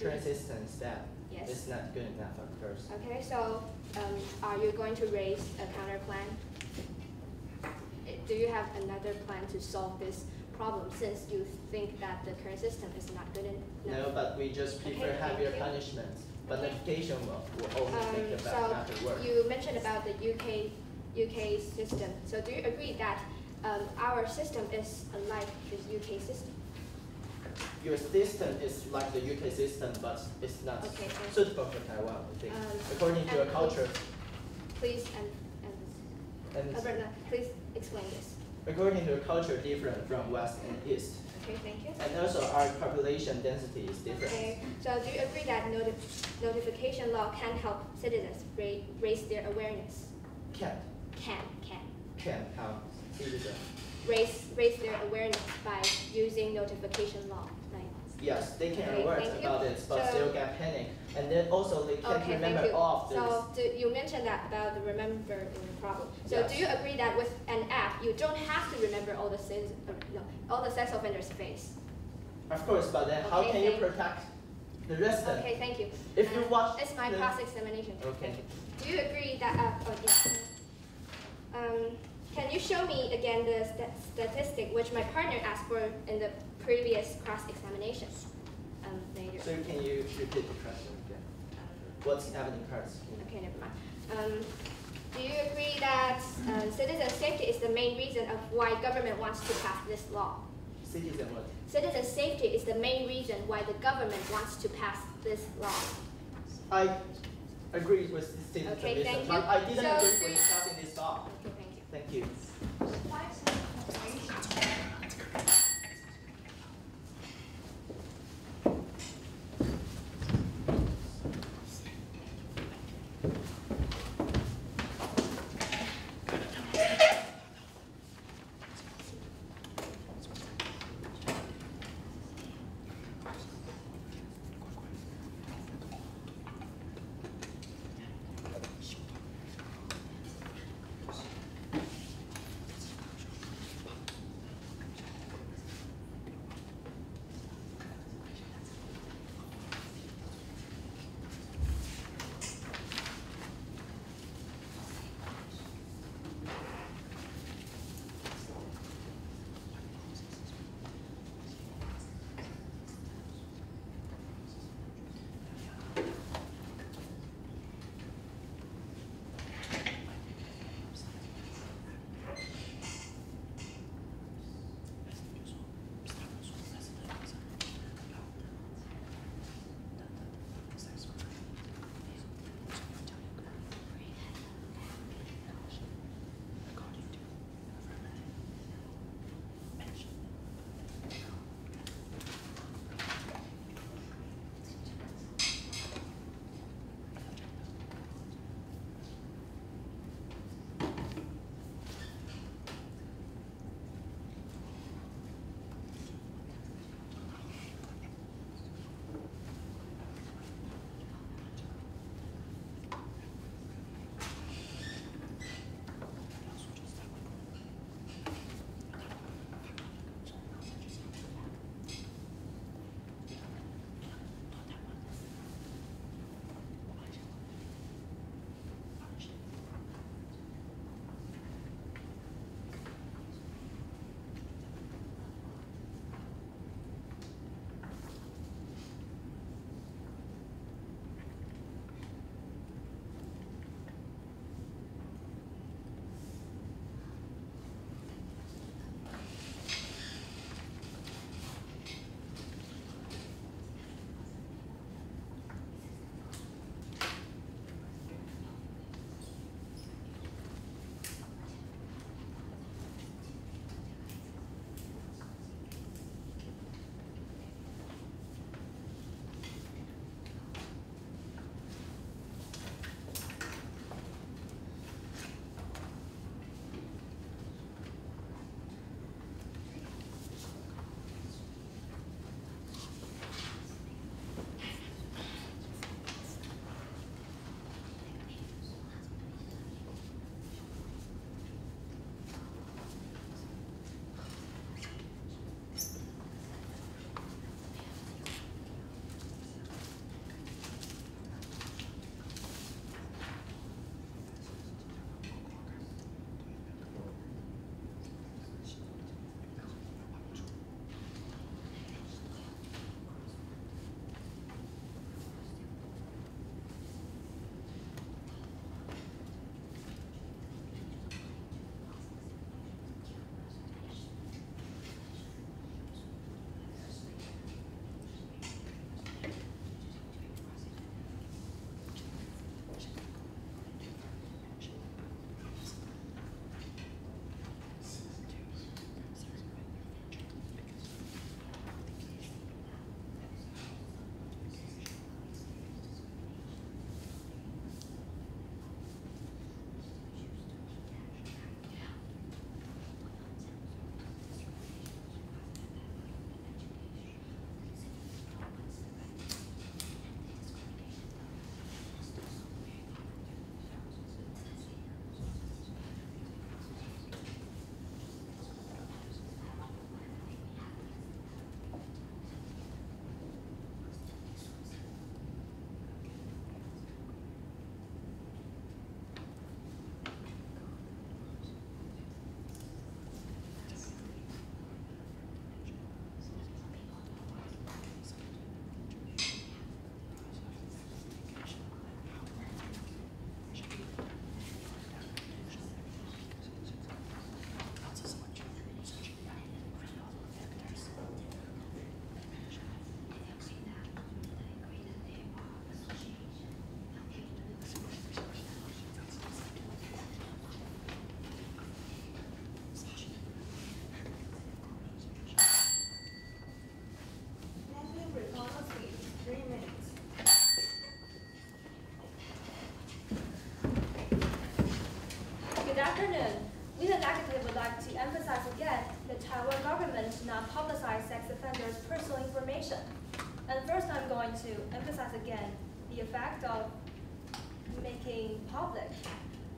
current system instead. Yes. It's not good enough, of course. Okay, so are you going to raise a counter plan? Do you have another plan to solve this problem since you think that the current system is not good enough? No, but we just prefer heavier punishments. But notification will only make the matter work. You mentioned about the UK system. So do you agree that our system is unlike the UK system? Your system is like the UK system, but it's not suitable for Taiwan, I think. According to your culture. Please, Alberta, please explain this. According to your culture, different from West and East. Okay, thank you. And also our population density is different. Okay, so do you agree that notification law can help citizens raise their awareness? Can. How? Raise their awareness by using notification law. Yes, they can aware about it, but still get panic. And then also they can't remember all of this. So you mentioned that about the remembering problem. So yes. Do you agree that with an app, you don't have to remember all the sex offenders' face? Of course, but then how can you protect the resident? Okay, thank you. If you watch it's my cross-examination. Okay. Do you agree that? Can you show me again the statistic which my partner asked for in the previous cross-examination? Later. So can you repeat the question again? What's happening first? Okay, never mind. Do you agree that citizen safety is the main reason of why government wants to pass this law? Citizen what? Citizen safety is the main reason why the government wants to pass this law. I agree with citizen safety, but I didn't agree with passing this law. Okay, thank you. Thank you. afternoon, we the Negative would like to emphasize again that Taiwan government should not publicize sex offenders' personal information. And first, I'm going to emphasize again the effect of making public.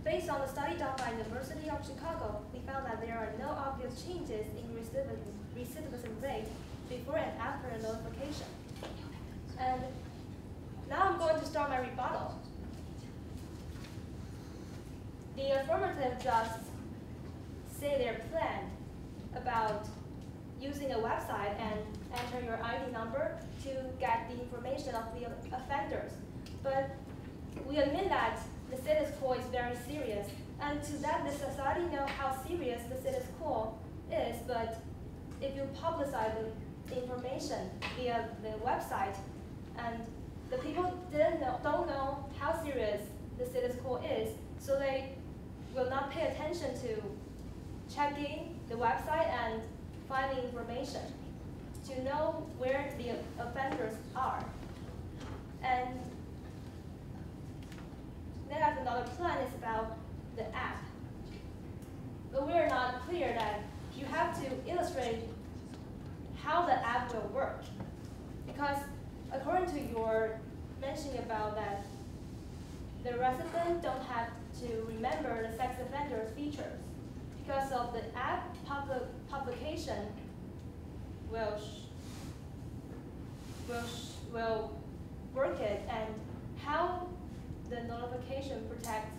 Based on the study done by University of Chicago, we found that there are no obvious changes in recidivism rate before and after a notification. And now I'm going to start my rebuttal. The affirmative just say their plan about using a website and enter your ID number to get the information of the offenders. But we admit that the status quo is very serious, and to let the society know how serious the status quo is, but if you publicize the information via the website, and the people don't know how serious the status quo is, so they will not pay attention to checking the website and finding information to know where the offenders are. And they have another plan is about the app. But we're not clear that you have to illustrate how the app will work. Because according to your mentioning about that, the resident don't have to remember the sex offender's features. Because of the app publication will work it, and how the notification protects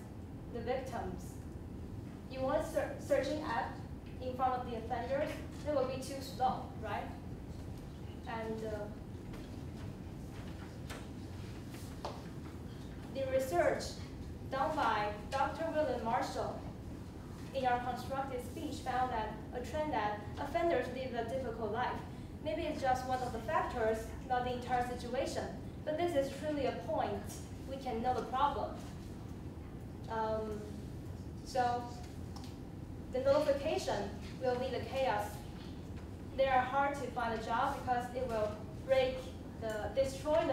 the victims. You want searching app in front of the offenders, it will be too slow, right? And the research done by Dr. William Marshall in our constructive speech found that a trend that offenders live a difficult life. Maybe it's just one of the factors, not the entire situation, but this is truly a point we can know the problem. So the notification will be the chaos. They are hard to find a job because it will destroy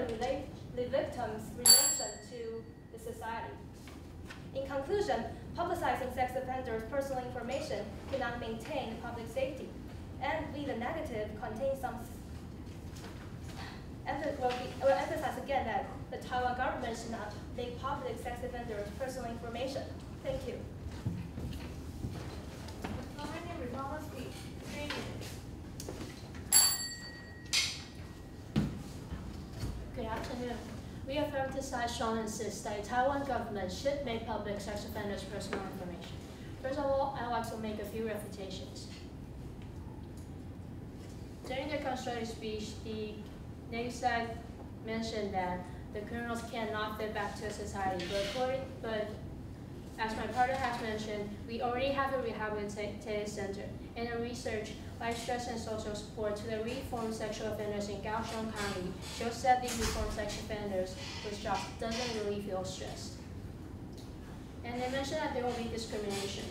the victim's relation to the society. In conclusion, publicizing sex offenders' personal information cannot maintain public safety. And we, the Negative, contains some. We'll emphasize again that the Taiwan government should not make public sex offenders' personal information. Thank you. Rebuttal speech, 3 minutes. Good afternoon. We have emphasized strongly insist that the Taiwan government should make public sex offenders' personal information. First of all, I'd like to make a few refutations. During the constructive speech, the negative side mentioned that the criminals cannot fit back to society, but as my partner has mentioned, we already have a rehabilitative center and a research by stress and social support to the reformed sexual offenders in Kaohsiung County shows that these reformed sexual offenders with jobs doesn't really feel stressed. And they mentioned that there will be discrimination.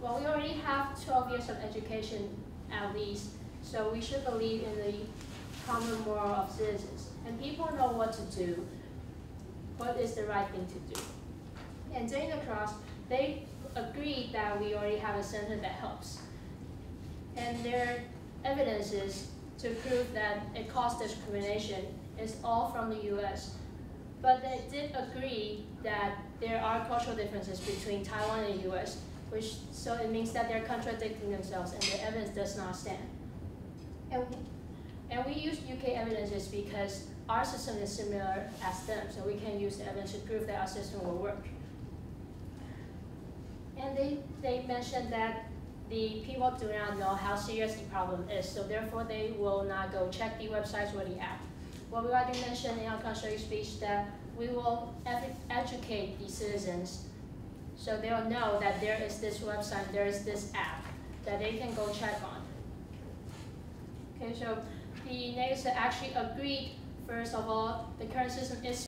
Well, we already have 12 years of education at least, so we should believe in the common moral of citizens. And people know what to do, what is the right thing to do. And during the cross, they agreed that we already have a center that helps. And their evidences to prove that it caused discrimination is all from the US. But they did agree that there are cultural differences between Taiwan and the US, so it means that they're contradicting themselves and the evidence does not stand. And we use UK evidences because our system is similar as them, so we can use the evidence to prove that our system will work. And they mentioned that the people do not know how serious the problem is, so therefore they will not go check the websites or the app. Well, we already mentioned in our contrary speech that we will educate the citizens so they'll know that there is this website, there is this app that they can go check on. Okay, so the negative actually agreed, first of all, the current system is